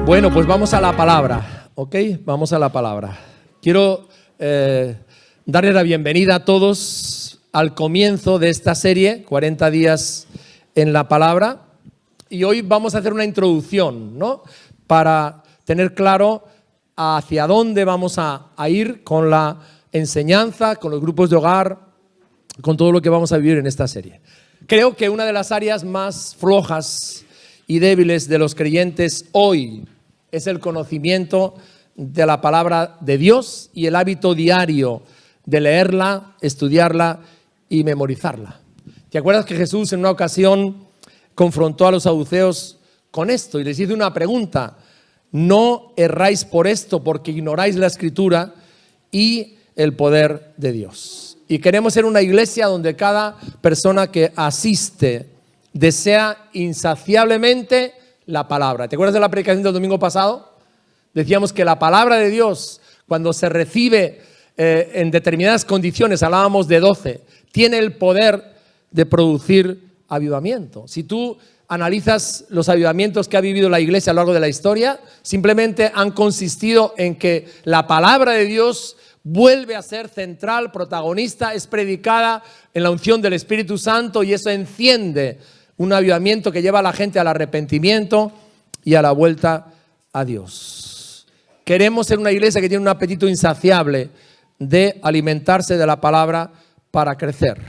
Bueno, pues vamos a la palabra, ¿ok? Vamos a la palabra. Quiero darle la bienvenida a todos al comienzo de esta serie, 40 días en la palabra. Y hoy vamos a hacer una introducción, ¿no? Para tener claro hacia dónde vamos a ir con la enseñanza, con los grupos de hogar, con todo lo que vamos a vivir en esta serie. Creo que una de las áreas más flojas y débiles de los creyentes hoy es el conocimiento de la palabra de Dios y el hábito diario de leerla, estudiarla y memorizarla. ¿Te acuerdas que Jesús en una ocasión confrontó a los saduceos con esto y les hizo una pregunta? No erráis por esto, porque ignoráis la Escritura y el poder de Dios. Y queremos ser una iglesia donde cada persona que asiste desea insaciablemente la palabra. ¿Te acuerdas de la predicación del domingo pasado? Decíamos que la palabra de Dios, cuando se recibe en determinadas condiciones, hablábamos de 12, tiene el poder de producir avivamiento. Si tú analizas los avivamientos que ha vivido la iglesia a lo largo de la historia, simplemente han consistido en que la palabra de Dios vuelve a ser central, protagonista, es predicada en la unción del Espíritu Santo y eso enciende un avivamiento que lleva a la gente al arrepentimiento y a la vuelta a Dios. Queremos ser una iglesia que tiene un apetito insaciable de alimentarse de la palabra para crecer.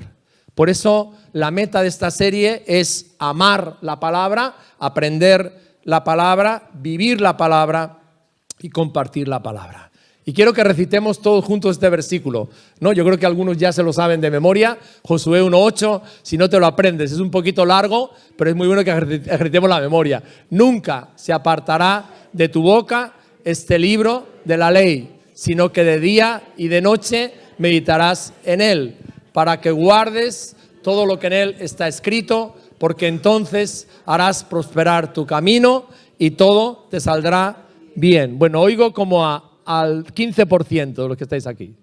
Por eso la meta de esta serie es amar la palabra, aprender la palabra, vivir la palabra y compartir la palabra. Y quiero que recitemos todos juntos este versículo, ¿no? Yo creo que algunos ya se lo saben de memoria, Josué 1:8, si no te lo aprendes, es un poquito largo, pero es muy bueno que ejercitemos la memoria. Nunca se apartará de tu boca este libro de la ley, sino que de día y de noche meditarás en él, para que guardes todo lo que en él está escrito, porque entonces harás prosperar tu camino y todo te saldrá bien. Bueno, oigo como al 15% de los que estáis aquí,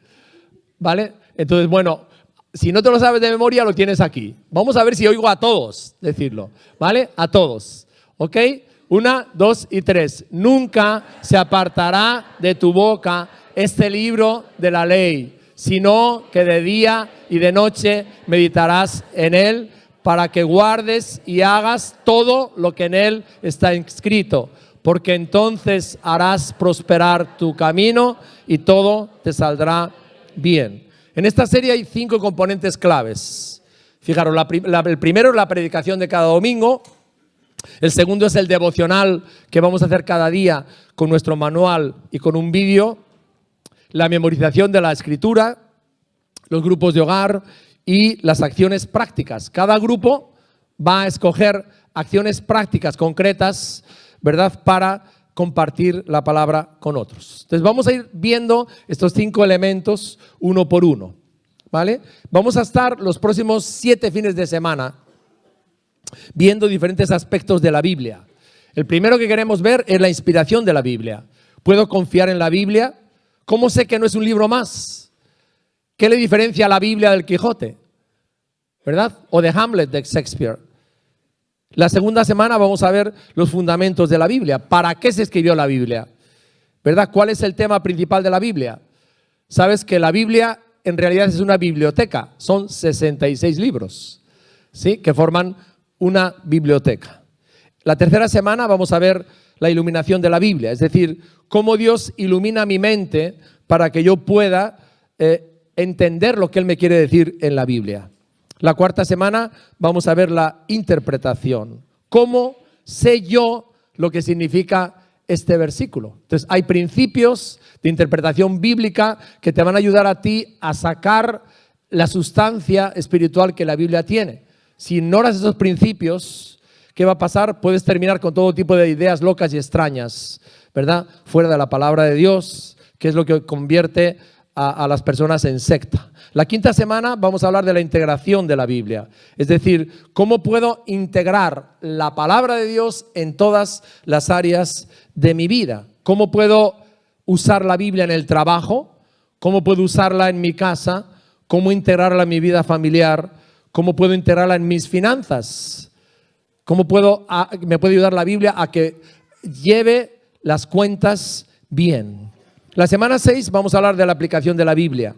¿vale? Entonces, bueno, si no te lo sabes de memoria, lo tienes aquí. Vamos a ver si oigo a todos decirlo, ¿vale? A todos, ¿ok? 1, 2 y 3. Nunca se apartará de tu boca este libro de la ley, sino que de día y de noche meditarás en él, para que guardes y hagas todo lo que en él está escrito, porque entonces harás prosperar tu camino y todo te saldrá bien. En esta serie hay 5 componentes claves. Fijaros, el primero es la predicación de cada domingo. El segundo es el devocional que vamos a hacer cada día con nuestro manual y con un vídeo. La memorización de la Escritura, los grupos de hogar y las acciones prácticas. Cada grupo va a escoger acciones prácticas concretas, ¿verdad?, para compartir la palabra con otros. Entonces vamos a ir viendo estos 5 elementos uno por uno, ¿vale? Vamos a estar los próximos 7 fines de semana viendo diferentes aspectos de la Biblia. El primero que queremos ver es la inspiración de la Biblia. ¿Puedo confiar en la Biblia? ¿Cómo sé que no es un libro más? ¿Qué le diferencia a la Biblia del Quijote? ¿Verdad? O de Hamlet de Shakespeare. La segunda semana vamos a ver los fundamentos de la Biblia. ¿Para qué se escribió la Biblia? ¿Verdad? ¿Cuál es el tema principal de la Biblia? Sabes que la Biblia en realidad es una biblioteca. Son 66 libros, ¿sí?, que forman una biblioteca. La tercera semana vamos a ver la iluminación de la Biblia, es decir, cómo Dios ilumina mi mente para que yo pueda entender lo que Él me quiere decir en la Biblia. La cuarta semana vamos a ver la interpretación. ¿Cómo sé yo lo que significa este versículo? Entonces, hay principios de interpretación bíblica que te van a ayudar a ti a sacar la sustancia espiritual que la Biblia tiene. Si ignoras esos principios, ¿qué va a pasar? Puedes terminar con todo tipo de ideas locas y extrañas, ¿verdad?, fuera de la palabra de Dios, que es lo que convierte a las personas en secta. La quinta semana vamos a hablar de la integración de la Biblia, es decir, cómo puedo integrar la palabra de Dios en todas las áreas de mi vida. Cómo puedo usar la Biblia en el trabajo, cómo puedo usarla en mi casa, cómo integrarla en mi vida familiar, cómo puedo integrarla en mis finanzas, cómo me puede ayudar la Biblia a que lleve las cuentas bien. La semana 6 vamos a hablar de la aplicación de la Biblia.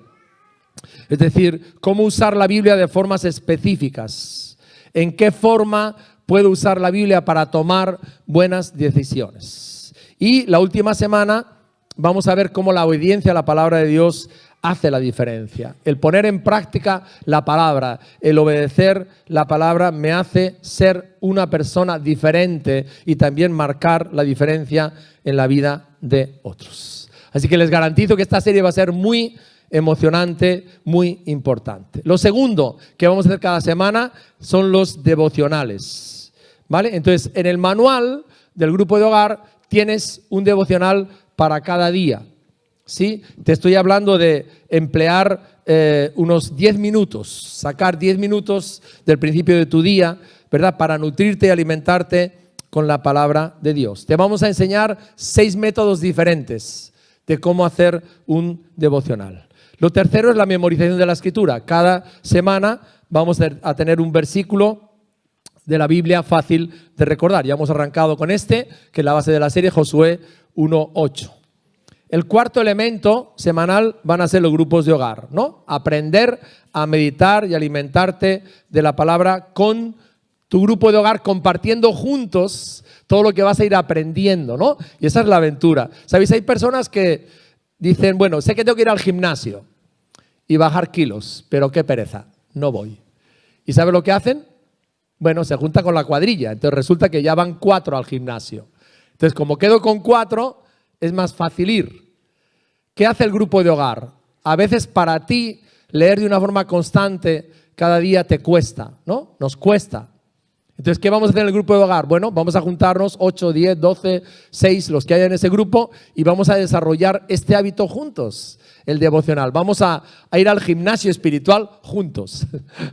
Es decir, cómo usar la Biblia de formas específicas. ¿En qué forma puedo usar la Biblia para tomar buenas decisiones? Y la última semana vamos a ver cómo la obediencia a la palabra de Dios hace la diferencia. El poner en práctica la palabra, el obedecer la palabra me hace ser una persona diferente y también marcar la diferencia en la vida de otros. Así que les garantizo que esta serie va a ser muy emocionante, muy importante. Lo segundo que vamos a hacer cada semana son los devocionales, ¿vale? Entonces, en el manual del grupo de hogar tienes un devocional para cada día, ¿sí? Te estoy hablando de emplear unos 10 minutos, sacar 10 minutos del principio de tu día, ¿verdad? Para nutrirte y alimentarte con la palabra de Dios. Te vamos a enseñar 6 métodos diferentes de cómo hacer un devocional. Lo tercero es la memorización de la Escritura. Cada semana vamos a tener un versículo de la Biblia fácil de recordar. Ya hemos arrancado con este, que es la base de la serie, Josué 1:8. El cuarto elemento semanal van a ser los grupos de hogar, ¿no? Aprender a meditar y alimentarte de la palabra con tu grupo de hogar, compartiendo juntos todo lo que vas a ir aprendiendo, ¿no? Y esa es la aventura. ¿Sabéis? Hay personas que dicen, bueno, sé que tengo que ir al gimnasio y bajar kilos, pero qué pereza, no voy. ¿Y sabe lo que hacen? Bueno, se juntan con la cuadrilla, entonces resulta que ya van 4 al gimnasio. Entonces, como quedo con 4, es más fácil ir. ¿Qué hace el grupo de hogar? A veces para ti leer de una forma constante cada día te cuesta, ¿no? Nos cuesta. Entonces, ¿qué vamos a hacer en el grupo de hogar? Bueno, vamos a juntarnos 8, 10, 12, 6, los que haya en ese grupo, y vamos a desarrollar este hábito juntos, el devocional. Vamos a ir al gimnasio espiritual juntos.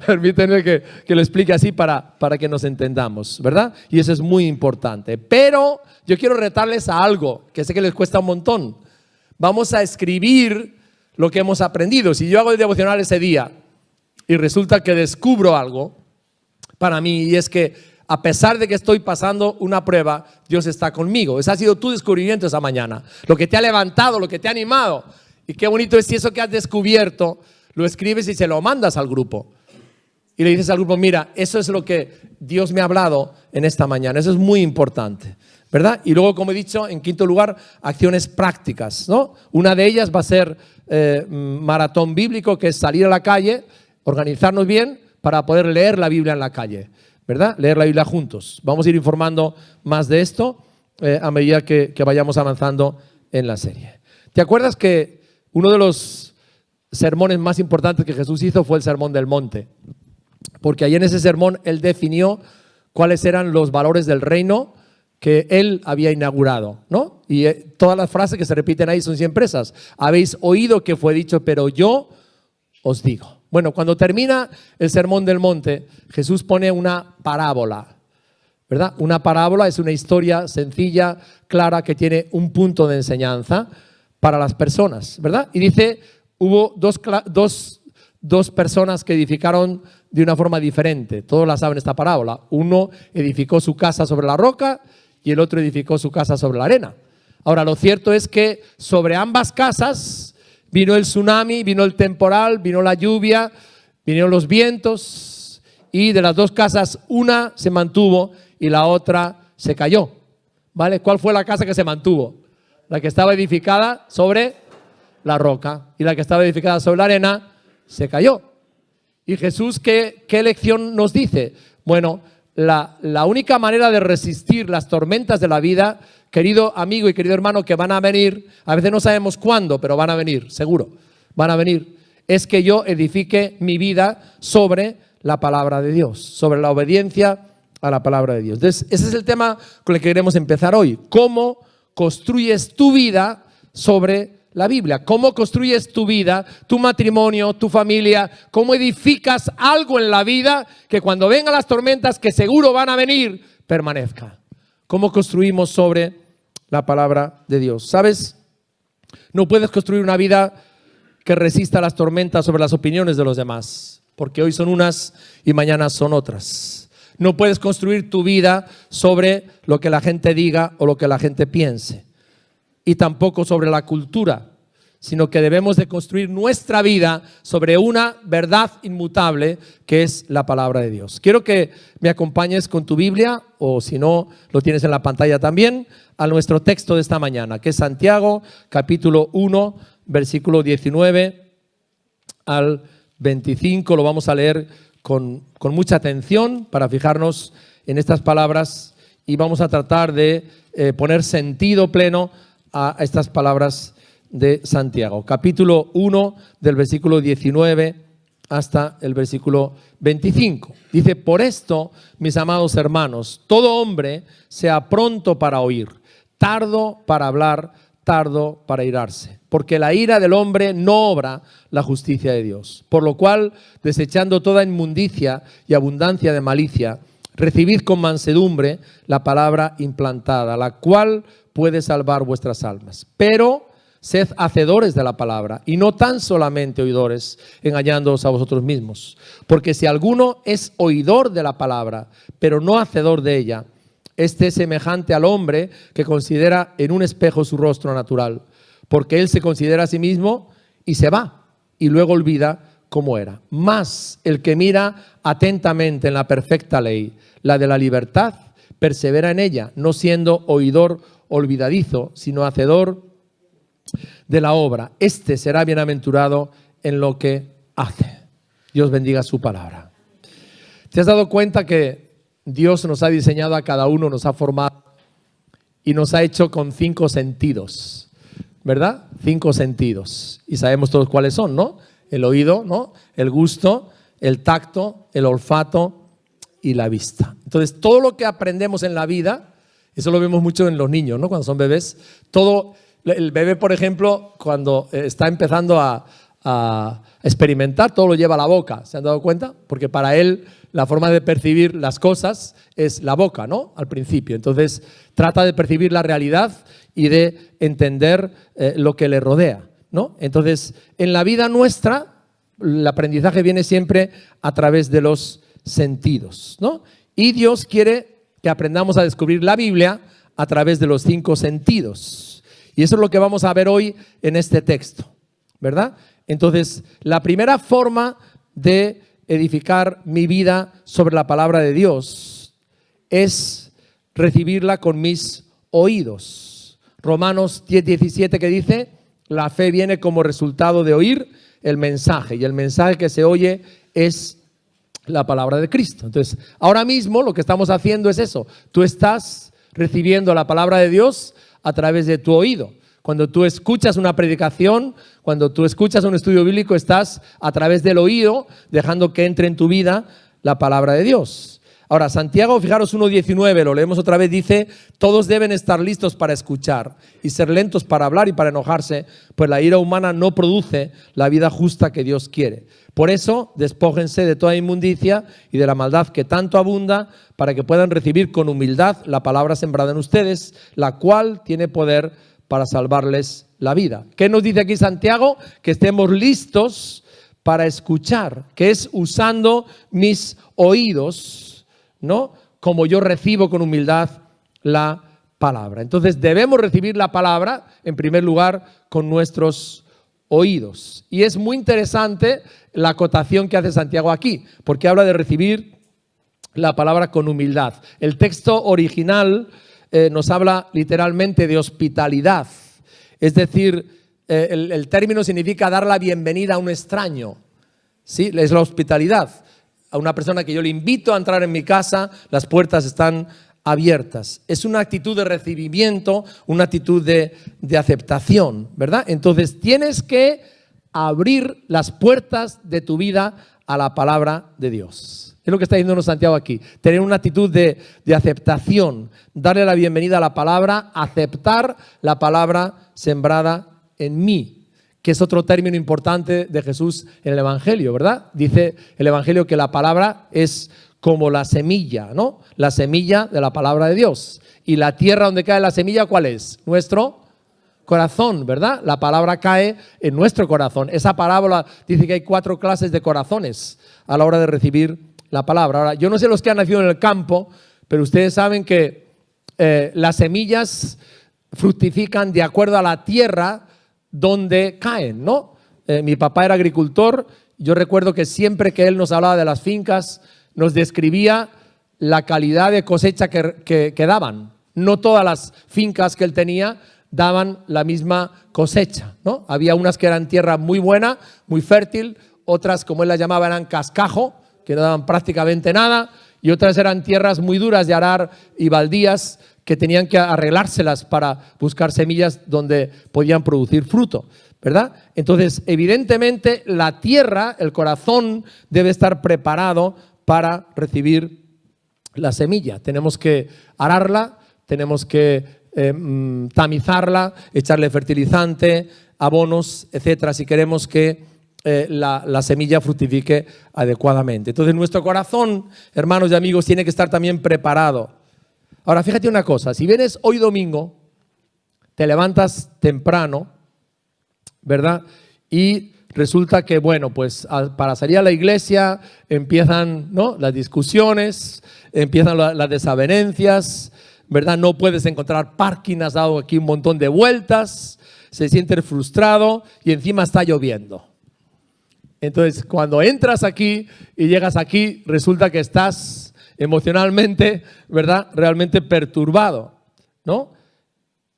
Permítanme que lo explique así para que nos entendamos, ¿verdad? Y eso es muy importante. Pero yo quiero retarles a algo que sé que les cuesta un montón. Vamos a escribir lo que hemos aprendido. Si yo hago el devocional ese día y resulta que descubro algo para mí, y es que a pesar de que estoy pasando una prueba, Dios está conmigo. Ese ha sido tu descubrimiento esa mañana. Lo que te ha levantado, lo que te ha animado. Y qué bonito es si eso que has descubierto lo escribes y se lo mandas al grupo. Y le dices al grupo, mira, eso es lo que Dios me ha hablado en esta mañana. Eso es muy importante, ¿verdad? Y luego, como he dicho, en quinto lugar, acciones prácticas, ¿no? Una de ellas va a ser maratón bíblico, que es salir a la calle, organizarnos bien para poder leer la Biblia en la calle, ¿verdad? Leer la Biblia juntos. Vamos a ir informando más de esto a medida que vayamos avanzando en la serie. ¿Te acuerdas que uno de los sermones más importantes que Jesús hizo fue el Sermón del Monte? Porque ahí en ese sermón Él definió cuáles eran los valores del reino que Él había inaugurado, ¿no? Y todas las frases que se repiten ahí son siempre esas. Habéis oído que fue dicho, pero yo os digo. Bueno, cuando termina el Sermón del Monte, Jesús pone una parábola, ¿verdad? Una parábola es una historia sencilla, clara, que tiene un punto de enseñanza para las personas, ¿verdad? Y dice, hubo dos personas que edificaron de una forma diferente. Todos la saben esta parábola. Uno edificó su casa sobre la roca y el otro edificó su casa sobre la arena. Ahora, lo cierto es que sobre ambas casas vino el tsunami, vino el temporal, vino la lluvia, vinieron los vientos, y de las dos casas una se mantuvo y la otra se cayó, ¿vale? ¿Cuál fue la casa que se mantuvo? La que estaba edificada sobre la roca, y la que estaba edificada sobre la arena se cayó. Y Jesús, ¿qué lección nos dice? Bueno, la única manera de resistir las tormentas de la vida, querido amigo y querido hermano, que van a venir, a veces no sabemos cuándo, pero van a venir, seguro, van a venir, es que yo edifique mi vida sobre la palabra de Dios, sobre la obediencia a la palabra de Dios. Entonces, ese es el tema con el que queremos empezar hoy. ¿Cómo construyes tu vida sobre la Biblia? ¿Cómo construyes tu vida, tu matrimonio, tu familia? ¿Cómo edificas algo en la vida que cuando vengan las tormentas, que seguro van a venir, permanezca? ¿Cómo construimos sobre la palabra de Dios? ¿Sabes? No puedes construir una vida que resista las tormentas sobre las opiniones de los demás, porque hoy son unas y mañana son otras. No puedes construir tu vida sobre lo que la gente diga o lo que la gente piense. y tampoco sobre la cultura, sino que debemos de construir nuestra vida sobre una verdad inmutable que es la palabra de Dios. Quiero que me acompañes con tu Biblia, o si no, lo tienes en la pantalla también, a nuestro texto de esta mañana, que es Santiago, capítulo 1, versículo 19 al 25. Lo vamos a leer con mucha atención para fijarnos en estas palabras y vamos a tratar de poner sentido pleno a estas palabras de Santiago, capítulo 1 del versículo 19 hasta el versículo 25. Dice: por esto, mis amados hermanos, todo hombre sea pronto para oír, tardo para hablar, tardo para irarse, porque la ira del hombre no obra la justicia de Dios. Por lo cual, desechando toda inmundicia y abundancia de malicia, recibid con mansedumbre la palabra implantada, la cual puede salvar vuestras almas. Pero sed hacedores de la palabra y no tan solamente oidores, engañándoos a vosotros mismos. Porque si alguno es oidor de la palabra, pero no hacedor de ella, este es semejante al hombre que considera en un espejo su rostro natural, porque él se considera a sí mismo y se va, y luego olvida cómo era. Mas el que mira atentamente en la perfecta ley, la de la libertad, persevera en ella, no siendo oidor olvidadizo, sino hacedor de la obra. Este será bienaventurado en lo que hace. Dios bendiga su palabra. ¿Te has dado cuenta que Dios nos ha diseñado a cada uno, nos ha formado y nos ha hecho con 5 sentidos? ¿Verdad? 5 sentidos. Y sabemos todos cuáles son, ¿no? El oído, ¿no? El gusto, el tacto, el olfato y la vista. Entonces, todo lo que aprendemos en la vida, eso lo vemos mucho en los niños, ¿no? Cuando son bebés, todo. El bebé, por ejemplo, cuando está empezando a experimentar, todo lo lleva a la boca. ¿Se han dado cuenta? Porque para él la forma de percibir las cosas es la boca, ¿no? Al principio. Entonces trata de percibir la realidad y de entender lo que le rodea, ¿no? Entonces, en la vida nuestra, el aprendizaje viene siempre a través de los sentidos, ¿no? Y Dios quiere que aprendamos a descubrir la Biblia a través de los 5 sentidos. Y eso es lo que vamos a ver hoy en este texto, ¿verdad? Entonces, la primera forma de edificar mi vida sobre la palabra de Dios es recibirla con mis oídos. Romanos 10:17 que dice: la fe viene como resultado de oír el mensaje, y el mensaje que se oye es la palabra de Cristo. Entonces, ahora mismo lo que estamos haciendo es eso. Tú estás recibiendo la palabra de Dios a través de tu oído. Cuando tú escuchas una predicación, cuando tú escuchas un estudio bíblico, estás a través del oído dejando que entre en tu vida la palabra de Dios. Ahora, Santiago, fijaros 1:19, lo leemos otra vez, dice: todos deben estar listos para escuchar y ser lentos para hablar y para enojarse, pues la ira humana no produce la vida justa que Dios quiere. Por eso, despójense de toda inmundicia y de la maldad que tanto abunda, para que puedan recibir con humildad la palabra sembrada en ustedes, la cual tiene poder para salvarles la vida. ¿Qué nos dice aquí Santiago? Que estemos listos para escuchar, que es usando mis oídos, ¿no? Como yo recibo con humildad la palabra. Entonces debemos recibir la palabra, en primer lugar, con nuestros oídos. Y es muy interesante la acotación que hace Santiago aquí, porque habla de recibir la palabra con humildad. El texto original nos habla literalmente de hospitalidad. Es decir, el término significa dar la bienvenida a un extraño. ¿Sí? Es la hospitalidad. A una persona que yo le invito a entrar en mi casa, las puertas están abiertas. Es una actitud de recibimiento, una actitud de aceptación, ¿verdad? Entonces tienes que abrir las puertas de tu vida a la palabra de Dios. Es lo que está diciendo Santiago aquí. Tener una actitud de aceptación, darle la bienvenida a la palabra, aceptar la palabra sembrada en mí, que es otro término importante de Jesús en el Evangelio, ¿verdad? Dice el Evangelio que la palabra es como la semilla, ¿no? La semilla de la palabra de Dios. Y la tierra donde cae la semilla, ¿cuál es? Nuestro corazón, ¿verdad? La palabra cae en nuestro corazón. Esa parábola dice que hay 4 clases de corazones a la hora de recibir la palabra. Ahora, yo no sé los que han nacido en el campo, pero ustedes saben que las semillas fructifican de acuerdo a la tierra donde caen, ¿no? Mi papá era agricultor. Yo recuerdo que siempre que él nos hablaba de las fincas, nos describía la calidad de cosecha que daban. No todas las fincas que él tenía daban la misma cosecha, ¿no? Había unas que eran tierra muy buena, muy fértil, otras, como él las llamaba, eran cascajo, que no daban prácticamente nada, y otras eran tierras muy duras de arar y baldías que tenían que arreglárselas para buscar semillas donde podían producir fruto, ¿verdad? Entonces, evidentemente, la tierra, el corazón, debe estar preparado para recibir la semilla. Tenemos que ararla, tenemos que tamizarla, echarle fertilizante, abonos, etcétera, si queremos que la semilla fructifique adecuadamente. Entonces, nuestro corazón, hermanos y amigos, tiene que estar también preparado. Ahora, fíjate una cosa, si vienes hoy domingo, te levantas temprano, ¿verdad? Y resulta que, bueno, pues para salir a la iglesia empiezan, ¿no?, las discusiones, empiezan las desavenencias, ¿verdad? No puedes encontrar parking, has dado aquí un montón de vueltas, se siente frustrado y encima está lloviendo. Entonces, cuando entras aquí y llegas aquí, resulta que estás emocionalmente, ¿verdad?, realmente perturbado, ¿no?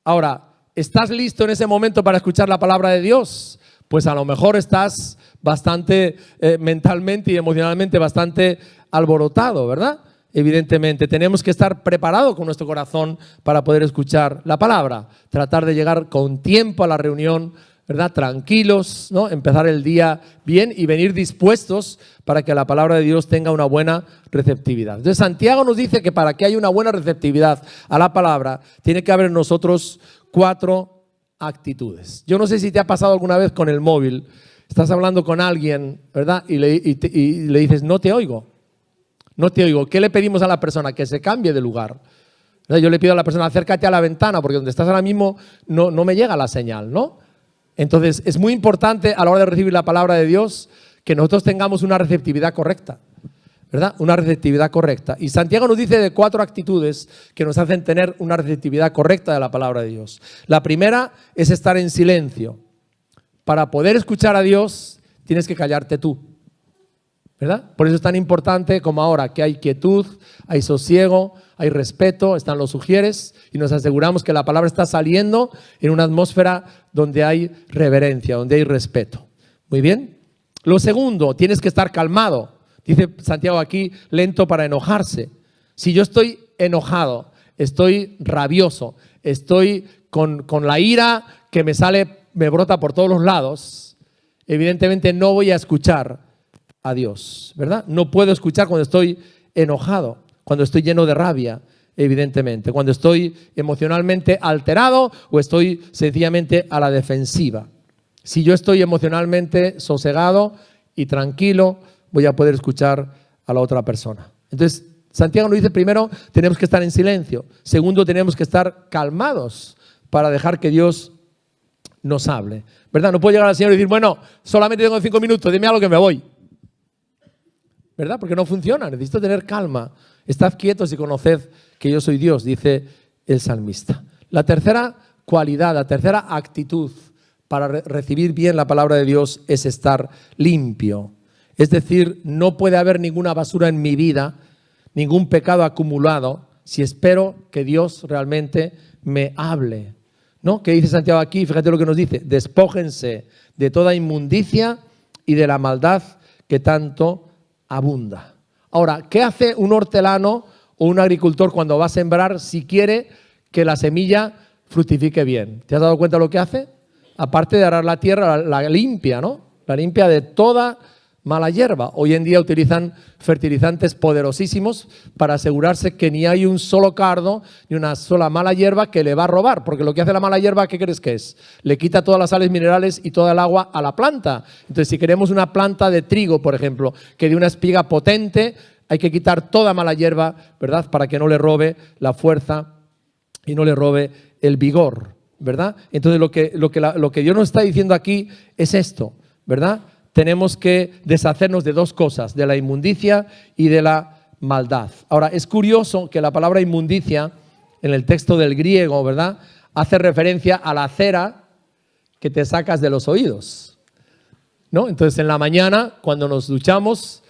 Ahora, ¿estás listo en ese momento para escuchar la palabra de Dios? Pues a lo mejor estás bastante mentalmente y emocionalmente bastante alborotado, ¿verdad? Evidentemente, tenemos que estar preparados con nuestro corazón para poder escuchar la palabra, tratar de llegar con tiempo a la reunión, ¿verdad? Tranquilos, ¿no? Empezar el día bien y venir dispuestos para que la palabra de Dios tenga una buena receptividad. Entonces, Santiago nos dice que para que haya una buena receptividad a la palabra, tiene que haber en nosotros 4 actitudes. Yo no sé si te ha pasado alguna vez con el móvil, estás hablando con alguien, ¿verdad? Y le dices, no te oigo. No te oigo. ¿Qué le pedimos a la persona? Que se cambie de lugar. Yo le pido a la persona, acércate a la ventana, porque donde estás ahora mismo no me llega la señal, ¿no? Entonces, es muy importante a la hora de recibir la palabra de Dios que nosotros tengamos una receptividad correcta, ¿verdad? Una receptividad correcta. Y Santiago nos dice de 4 actitudes que nos hacen tener una receptividad correcta de la palabra de Dios. La primera es estar en silencio. Para poder escuchar a Dios, tienes que callarte tú, ¿verdad? Por eso es tan importante como ahora, que hay quietud, hay sosiego, hay respeto, están los sugieres y nos aseguramos que la palabra está saliendo en una atmósfera donde hay reverencia, donde hay respeto. Muy bien. Lo segundo, tienes que estar calmado. Dice Santiago aquí, lento para enojarse. Si yo estoy enojado, estoy rabioso, estoy con la ira que me brota por todos los lados, evidentemente no voy a escuchar a Dios, ¿verdad? No puedo escuchar cuando estoy enojado, cuando estoy lleno de rabia, evidentemente, cuando estoy emocionalmente alterado o estoy sencillamente a la defensiva. Si yo estoy emocionalmente sosegado y tranquilo, voy a poder escuchar a la otra persona. Entonces, Santiago nos dice, primero, tenemos que estar en silencio. Segundo, tenemos que estar calmados para dejar que Dios nos hable, ¿verdad? No puedo llegar al Señor y decir, bueno, solamente tengo 5 minutos, dime algo que me voy, ¿verdad? Porque no funciona, necesito tener calma. Estad quietos y conoced que yo soy Dios, dice el salmista. La tercera cualidad, la tercera actitud para recibir bien la palabra de Dios es estar limpio. Es decir, no puede haber ninguna basura en mi vida, ningún pecado acumulado, si espero que Dios realmente me hable, ¿no? ¿Qué dice Santiago aquí? Fíjate lo que nos dice. Despójense de toda inmundicia y de la maldad que tanto abunda. Ahora, ¿qué hace un hortelano o un agricultor cuando va a sembrar si quiere que la semilla fructifique bien? ¿Te has dado cuenta de lo que hace? Aparte de arar la tierra, la limpia, ¿no? La limpia de toda mala hierba. Hoy en día utilizan fertilizantes poderosísimos para asegurarse que ni hay un solo cardo ni una sola mala hierba que le va a robar, porque lo que hace la mala hierba, ¿qué crees que es? Le quita todas las sales minerales y toda el agua a la planta. Entonces, si queremos una planta de trigo, por ejemplo, que dé una espiga potente, hay que quitar toda mala hierba, ¿verdad? Para que no le robe la fuerza y no le robe el vigor, ¿verdad? Entonces, lo que Dios nos está diciendo aquí es esto, ¿verdad? Tenemos que deshacernos de 2 cosas, de la inmundicia y de la maldad. Ahora, es curioso que la palabra inmundicia en el texto del griego, ¿verdad?, hace referencia a la cera que te sacas de los oídos, ¿no? Entonces, en la mañana, cuando nos duchamos,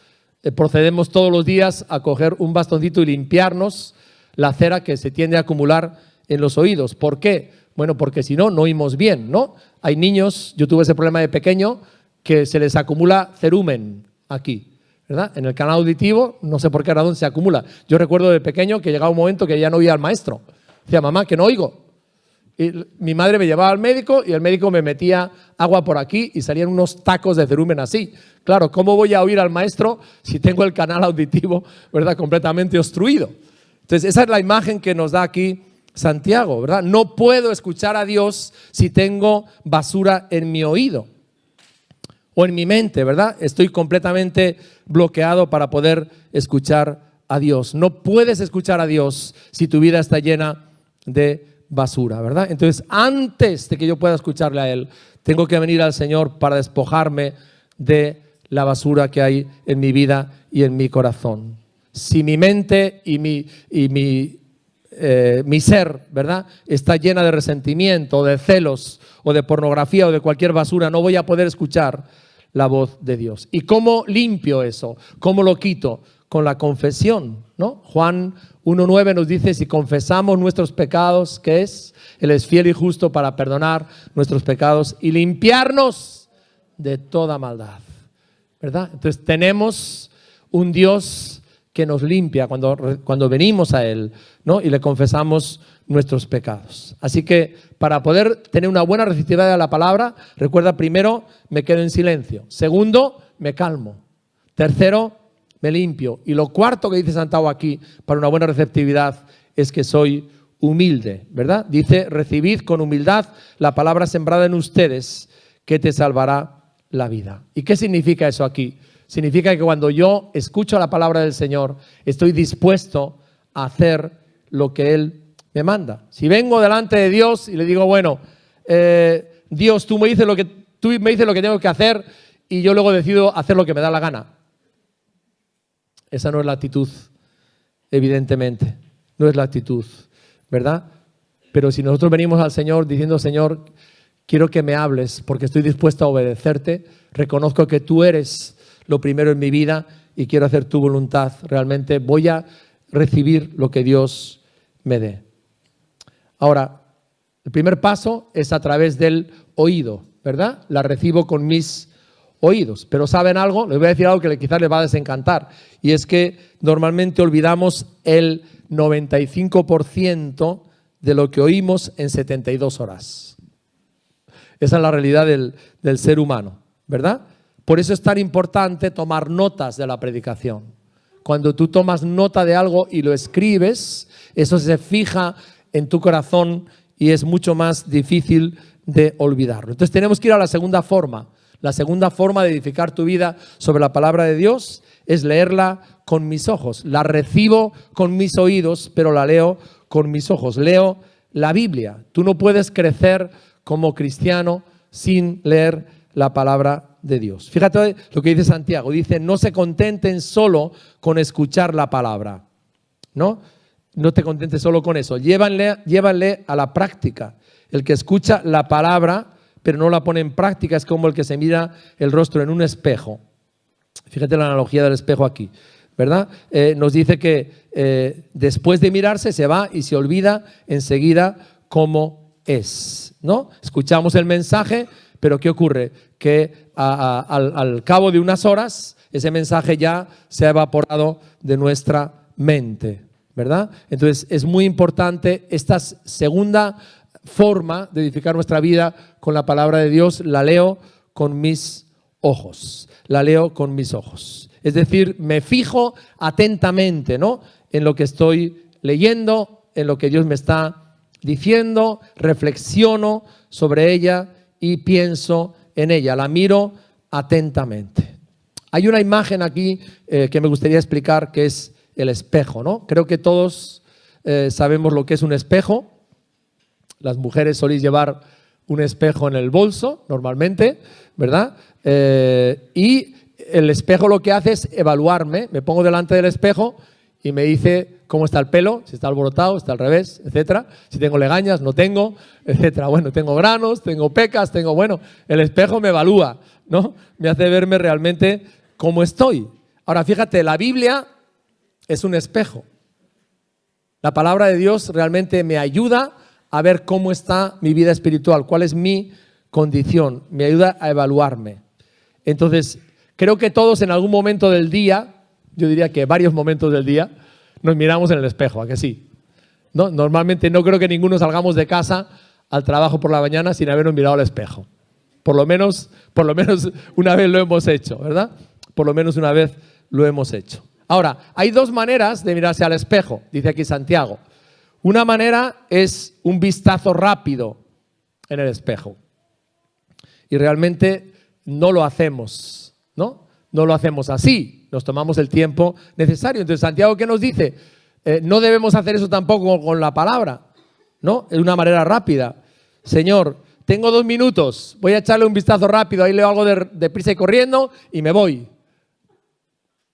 procedemos todos los días a coger un bastoncito y limpiarnos la cera que se tiende a acumular en los oídos. ¿Por qué? Bueno, porque si no, no oímos bien, ¿no? Hay niños, yo tuve ese problema de pequeño, que se les acumula cerumen aquí, ¿verdad? En el canal auditivo, no sé por qué razón se acumula. Yo recuerdo de pequeño que llegaba un momento que ya no oía al maestro. Decía, mamá, que no oigo. Y mi madre me llevaba al médico y el médico me metía agua por aquí y salían unos tacos de cerumen así. Claro, ¿cómo voy a oír al maestro si tengo el canal auditivo, ¿verdad?, completamente obstruido? Entonces, esa es la imagen que nos da aquí Santiago, ¿verdad? No puedo escuchar a Dios si tengo basura en mi oído o en mi mente, ¿verdad? Estoy completamente bloqueado para poder escuchar a Dios. No puedes escuchar a Dios si tu vida está llena de basura, ¿verdad? Entonces, antes de que yo pueda escucharle a Él, tengo que venir al Señor para despojarme de la basura que hay en mi vida y en mi corazón. Si mi mente y mi ser, ¿verdad?, está llena de resentimiento, de celos o de pornografía o de cualquier basura, no voy a poder escuchar la voz de Dios. ¿Y cómo limpio eso? ¿Cómo lo quito? Con la confesión, ¿no? Juan 1:9 nos dice, si confesamos nuestros pecados, ¿qué es? Él es fiel y justo para perdonar nuestros pecados y limpiarnos de toda maldad, ¿verdad? Entonces tenemos un Dios que nos limpia cuando venimos a Él, ¿no?, y le confesamos nuestros pecados. Así que para poder tener una buena receptividad a la palabra, recuerda, primero, me quedo en silencio. Segundo, me calmo. Tercero, me limpio. Y lo cuarto que dice Santiago aquí para una buena receptividad es que soy humilde, ¿verdad? Dice, recibid con humildad la palabra sembrada en ustedes que te salvará la vida. ¿Y qué significa eso aquí? Significa que cuando yo escucho la palabra del Señor, estoy dispuesto a hacer lo que Él me manda. Si vengo delante de Dios y le digo, bueno, Dios, tú me dices lo que tengo que hacer y yo luego decido hacer lo que me da la gana. Esa no es la actitud, evidentemente. No es la actitud, ¿verdad? Pero si nosotros venimos al Señor diciendo, Señor, quiero que me hables porque estoy dispuesto a obedecerte, reconozco que tú eres lo primero en mi vida y quiero hacer tu voluntad, realmente voy a recibir lo que Dios me dé. Ahora, el primer paso es a través del oído, ¿verdad? La recibo con mis oídos. Pero ¿saben algo? Les voy a decir algo que quizás les va a desencantar. Y es que normalmente olvidamos el 95% de lo que oímos en 72 horas. Esa es la realidad del ser humano, ¿verdad? Por eso es tan importante tomar notas de la predicación. Cuando tú tomas nota de algo y lo escribes, eso se fija en tu corazón y es mucho más difícil de olvidarlo. Entonces tenemos que ir a la segunda forma. La segunda forma de edificar tu vida sobre la palabra de Dios es leerla con mis ojos. La recibo con mis oídos, pero la leo con mis ojos. Leo la Biblia. Tú no puedes crecer como cristiano sin leer la palabra de Dios. Fíjate lo que dice Santiago. Dice, no se contenten solo con escuchar la palabra. ¿No? No te contentes solo con eso. Llévanle a la práctica. El que escucha la palabra pero no la pone en práctica, es como el que se mira el rostro en un espejo. Fíjate la analogía del espejo aquí, ¿verdad? Nos dice que después de mirarse se va y se olvida enseguida cómo es, ¿no? Escuchamos el mensaje, pero ¿qué ocurre? Que al cabo de unas horas ese mensaje ya se ha evaporado de nuestra mente, ¿verdad? Entonces es muy importante esta segunda forma de edificar nuestra vida con la palabra de Dios. La leo con mis ojos. La leo con mis ojos. Es decir, me fijo atentamente, ¿no?, en lo que estoy leyendo, en lo que Dios me está diciendo, reflexiono sobre ella y pienso en ella. La miro atentamente. Hay una imagen aquí que me gustaría explicar, que es el espejo, ¿no? Creo que todos sabemos lo que es un espejo. Las mujeres soléis llevar un espejo en el bolso, normalmente, ¿verdad? Y el espejo lo que hace es evaluarme. Me pongo delante del espejo y me dice cómo está el pelo, si está alborotado, está al revés, etcétera. Si tengo legañas, no tengo, etcétera. Bueno, tengo granos, tengo pecas, bueno, el espejo me evalúa, ¿no? Me hace verme realmente cómo estoy. Ahora, fíjate, la Biblia es un espejo. La palabra de Dios realmente me ayuda a ver cómo está mi vida espiritual, cuál es mi condición, me ayuda a evaluarme. Entonces, creo que todos en algún momento del día, yo diría que varios momentos del día, nos miramos en el espejo, ¿a que sí? ¿No? Normalmente no creo que ninguno salgamos de casa al trabajo por la mañana sin habernos mirado al espejo. Por lo menos una vez lo hemos hecho, ¿verdad? Por lo menos una vez lo hemos hecho. Ahora, hay dos maneras de mirarse al espejo, dice aquí Santiago. Una manera es un vistazo rápido en el espejo. Y realmente no lo hacemos, ¿no? No lo hacemos así, nos tomamos el tiempo necesario. Entonces, Santiago, ¿qué nos dice? No debemos hacer eso tampoco con la palabra, ¿no? De una manera rápida. Señor, tengo 2 minutos, voy a echarle un vistazo rápido, ahí leo algo de prisa y corriendo y me voy.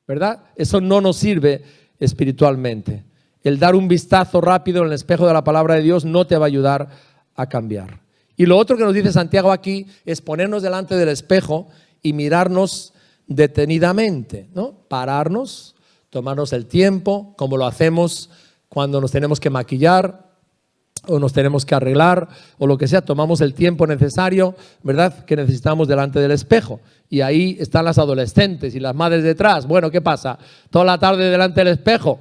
¿Verdad? Eso no nos sirve espiritualmente. El dar un vistazo rápido en el espejo de la palabra de Dios no te va a ayudar a cambiar. Y lo otro que nos dice Santiago aquí es ponernos delante del espejo y mirarnos detenidamente, ¿no? Pararnos, tomarnos el tiempo, como lo hacemos cuando nos tenemos que maquillar o nos tenemos que arreglar o lo que sea, tomamos el tiempo necesario, ¿verdad?, que necesitamos delante del espejo. Y ahí están las adolescentes y las madres detrás. Bueno, ¿qué pasa? Toda la tarde delante del espejo,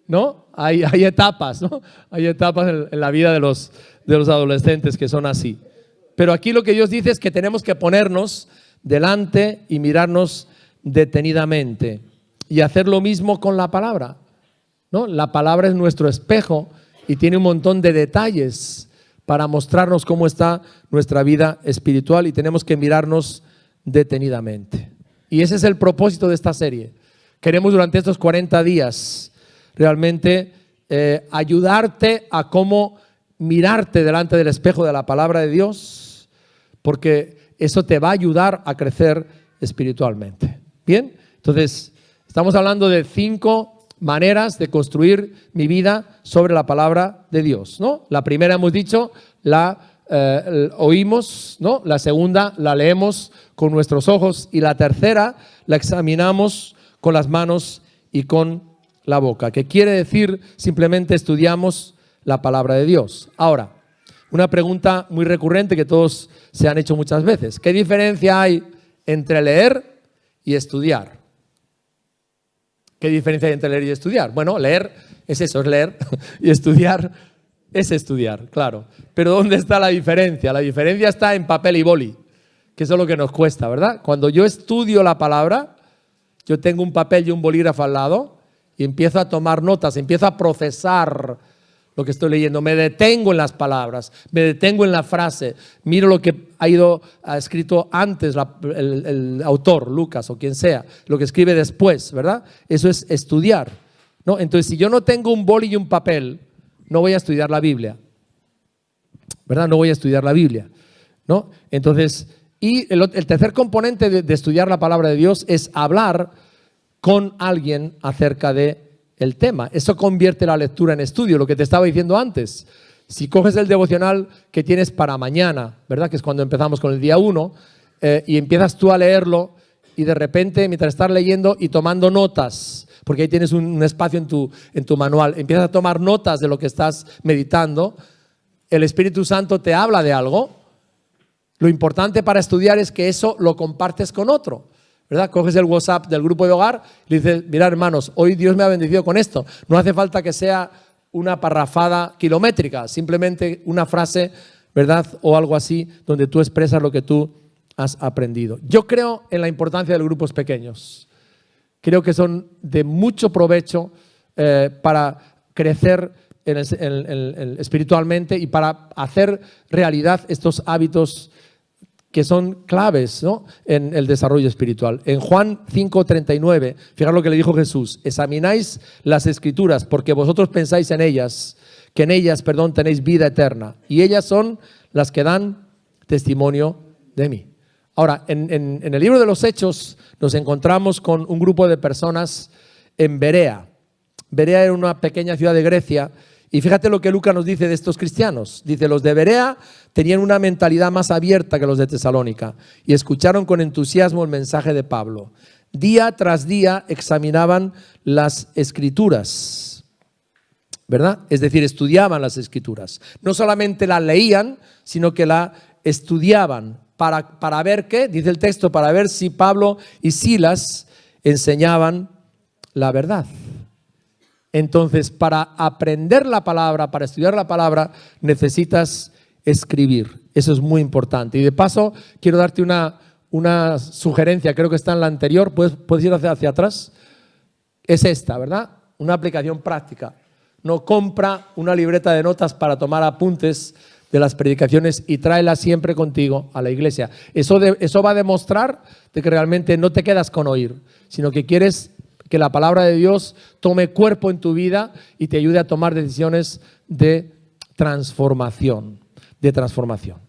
¿no? Hay etapas, ¿no? Hay etapas en la vida de los adolescentes que son así. Pero aquí lo que Dios dice es que tenemos que ponernos delante y mirarnos detenidamente y hacer lo mismo con la palabra, ¿no? La palabra es nuestro espejo y tiene un montón de detalles para mostrarnos cómo está nuestra vida espiritual y tenemos que mirarnos detenidamente. Y ese es el propósito de esta serie. Queremos durante estos 40 días realmente ayudarte a cómo mirarte delante del espejo de la palabra de Dios, porque eso te va a ayudar a crecer espiritualmente. ¿Bien? Entonces, estamos hablando de 5 maneras de construir mi vida sobre la palabra de Dios, ¿no? La primera hemos dicho, la oímos, ¿no? La segunda la leemos con nuestros ojos y la tercera la examinamos con las manos y con la boca, que quiere decir simplemente estudiamos la palabra de Dios. Ahora, una pregunta muy recurrente que todos se han hecho muchas veces. ¿Qué diferencia hay entre leer y estudiar? ¿Qué diferencia hay entre leer y estudiar? Bueno, leer es eso, es leer, y estudiar es estudiar, claro. Pero ¿dónde está la diferencia? La diferencia está en papel y boli, que eso es lo que nos cuesta, ¿verdad? Cuando yo estudio la palabra, yo tengo un papel y un bolígrafo al lado y empiezo a tomar notas, empiezo a procesar lo que estoy leyendo, me detengo en las palabras, me detengo en la frase, miro lo que ha escrito antes el autor, Lucas o quien sea, lo que escribe después, ¿verdad? Eso es estudiar, ¿no? Entonces, si yo no tengo un boli y un papel, no voy a estudiar la Biblia, ¿verdad? No voy a estudiar la Biblia, ¿no? Entonces, y el tercer componente de estudiar la palabra de Dios es hablar con alguien acerca de el tema. Eso convierte la lectura en estudio, lo que te estaba diciendo antes. Si coges el devocional que tienes para mañana, ¿verdad?, que es cuando empezamos con el día 1, y empiezas tú a leerlo y de repente, mientras estás leyendo y tomando notas, porque ahí tienes un espacio en tu manual, empiezas a tomar notas de lo que estás meditando, el Espíritu Santo te habla de algo. Lo importante para estudiar es que eso lo compartes con otro, ¿verdad? Coges el WhatsApp del grupo de hogar y le dices, mirad hermanos, hoy Dios me ha bendecido con esto. No hace falta que sea una parrafada kilométrica, simplemente una frase, ¿verdad? O algo así, donde tú expresas lo que tú has aprendido. Yo creo en la importancia de los grupos pequeños. Creo que son de mucho provecho para crecer espiritualmente y para hacer realidad estos hábitos que son claves, ¿no?, en el desarrollo espiritual. En Juan 5:39, fijaros lo que le dijo Jesús: examináis las Escrituras porque vosotros pensáis en ellas, que en ellas, tenéis vida eterna, y ellas son las que dan testimonio de mí. Ahora, en el libro de los Hechos nos encontramos con un grupo de personas en Berea. Berea era una pequeña ciudad de Grecia. Y fíjate lo que Lucas nos dice de estos cristianos. Dice, los de Berea tenían una mentalidad más abierta que los de Tesalónica y escucharon con entusiasmo el mensaje de Pablo. Día tras día examinaban las Escrituras, ¿verdad? Es decir, estudiaban las Escrituras. No solamente las leían, sino que la estudiaban para ver qué, dice el texto, para ver si Pablo y Silas enseñaban la verdad. Entonces, para aprender la palabra, para estudiar la palabra, necesitas escribir. Eso es muy importante. Y de paso, quiero darte una sugerencia, creo que está en la anterior, puedes ir hacia atrás. Es esta, ¿verdad? Una aplicación práctica. No compra una libreta de notas para tomar apuntes de las predicaciones y tráela siempre contigo a la iglesia. Eso va a demostrar de que realmente no te quedas con oír, sino que quieres que la palabra de Dios tome cuerpo en tu vida y te ayude a tomar decisiones de transformación.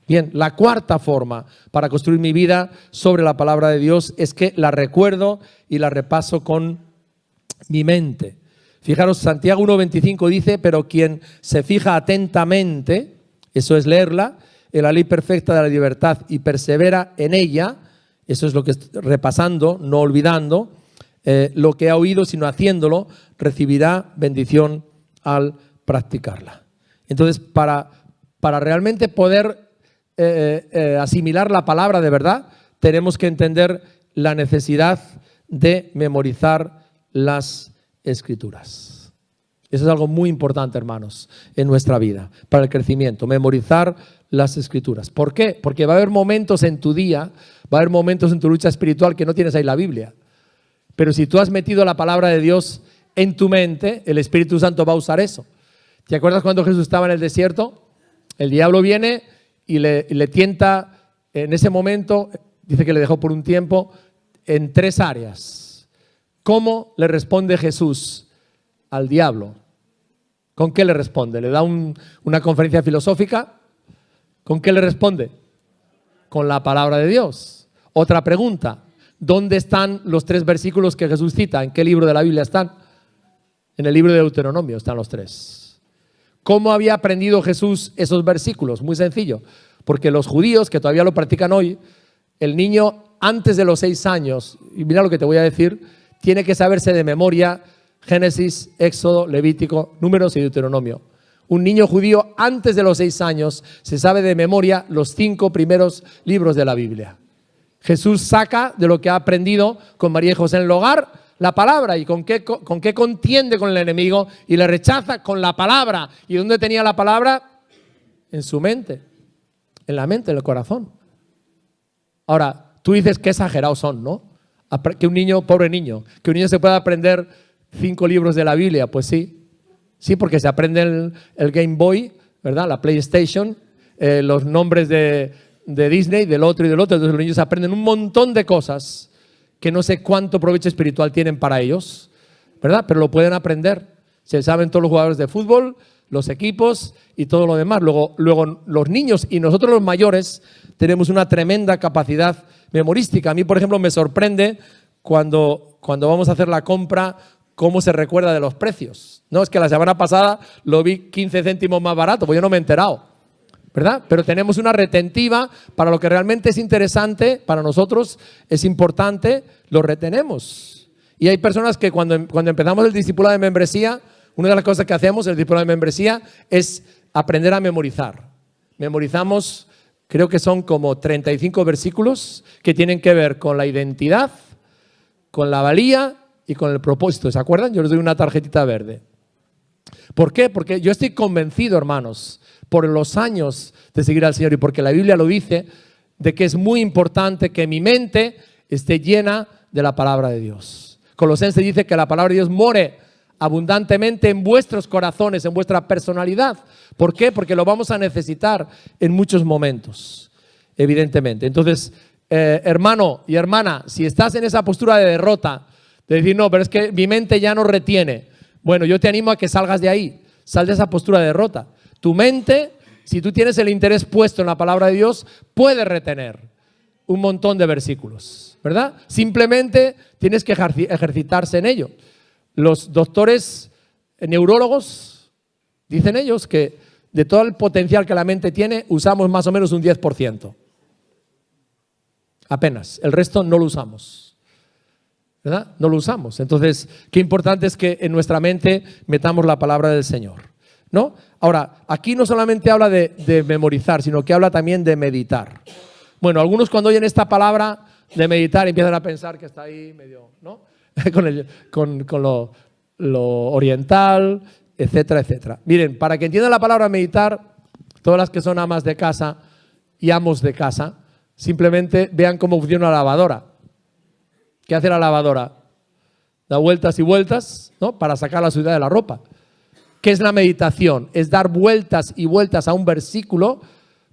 Bien, la cuarta forma para construir mi vida sobre la palabra de Dios es que la recuerdo y la repaso con mi mente. Fijaros, Santiago 1:25 dice, pero quien se fija atentamente, eso es leerla, en la ley perfecta de la libertad y persevera en ella, eso es lo que estoy repasando, no olvidando, lo que ha oído, sino haciéndolo, recibirá bendición al practicarla. Entonces, para realmente poder asimilar la palabra de verdad, tenemos que entender la necesidad de memorizar las Escrituras. Eso es algo muy importante, hermanos, en nuestra vida, para el crecimiento, memorizar las Escrituras. ¿Por qué? Porque va a haber momentos en tu día, va a haber momentos en tu lucha espiritual que no tienes ahí la Biblia. Pero si tú has metido la palabra de Dios en tu mente, el Espíritu Santo va a usar eso. ¿Te acuerdas cuando Jesús estaba en el desierto? El diablo viene y le tienta en ese momento, dice que le dejó por un tiempo, en 3 áreas. ¿Cómo le responde Jesús al diablo? ¿Con qué le responde? ¿Le da una conferencia filosófica? ¿Con qué le responde? Con la palabra de Dios. Otra pregunta. ¿Dónde están los 3 versículos que Jesús cita? ¿En qué libro de la Biblia están? En el libro de Deuteronomio están los 3. ¿Cómo había aprendido Jesús esos versículos? Muy sencillo. Porque los judíos, que todavía lo practican hoy, el niño antes de los 6 años, y mira lo que te voy a decir, tiene que saberse de memoria Génesis, Éxodo, Levítico, Números y Deuteronomio. Un niño judío antes de los 6 años se sabe de memoria los 5 primeros libros de la Biblia. Jesús saca de lo que ha aprendido con María y José en el hogar la palabra. ¿Y con qué contiende con el enemigo? Y le rechaza con la palabra. ¿Y dónde tenía la palabra? En su mente. En la mente, en el corazón. Ahora, tú dices qué exagerados son, ¿no? Que un niño, pobre niño, que un niño se pueda aprender 5 libros de la Biblia. Pues sí. Sí, porque se aprende el Game Boy, ¿verdad? La PlayStation, los nombres de Disney, del otro y del otro. Entonces los niños aprenden un montón de cosas que no sé cuánto provecho espiritual tienen para ellos, ¿verdad? Pero lo pueden aprender. Se saben todos los jugadores de fútbol, los equipos y todo lo demás. Luego los niños y nosotros los mayores tenemos una tremenda capacidad memorística. A mí, por ejemplo, me sorprende cuando vamos a hacer la compra cómo se recuerda de los precios. No, es que la semana pasada lo vi 15 céntimos más barato, pues yo no me he enterado, ¿verdad? Pero tenemos una retentiva para lo que realmente es interesante, para nosotros es importante, lo retenemos. Y hay personas que cuando empezamos el discipulado de membresía, una de las cosas que hacemos en el discipulado de membresía es aprender a memorizar. Memorizamos, creo que son como 35 versículos que tienen que ver con la identidad, con la valía y con el propósito. ¿Se acuerdan? Yo les doy una tarjetita verde. ¿Por qué? Porque yo estoy convencido, hermanos, por los años de seguir al Señor y porque la Biblia lo dice, de que es muy importante que mi mente esté llena de la palabra de Dios. Colosenses dice que la palabra de Dios more abundantemente en vuestros corazones, en vuestra personalidad. ¿Por qué? Porque lo vamos a necesitar en muchos momentos, evidentemente. Entonces, hermano y hermana, si estás en esa postura de derrota, de decir, no, pero es que mi mente ya no retiene, bueno, yo te animo a que salgas de ahí, sal de esa postura de derrota. Tu mente, si tú tienes el interés puesto en la palabra de Dios, puede retener un montón de versículos, ¿verdad? Simplemente tienes que ejercitarse en ello. Los doctores neurólogos, dicen ellos que de todo el potencial que la mente tiene, usamos más o menos un 10%. Apenas. El resto no lo usamos. ¿Verdad? No lo usamos. Entonces, qué importante es que en nuestra mente metamos la palabra del Señor, ¿no? Ahora, aquí no solamente habla de memorizar, sino que habla también de meditar. Bueno, algunos cuando oyen esta palabra de meditar empiezan a pensar que está ahí medio, ¿no? con lo oriental, etcétera, etcétera. Miren, para que entiendan la palabra meditar, todas las que son amas de casa y amos de casa, simplemente vean cómo funciona la lavadora. ¿Qué hace la lavadora? Da vueltas y vueltas, ¿no? Para sacar la suciedad de la ropa. ¿Qué es la meditación? Es dar vueltas y vueltas a un versículo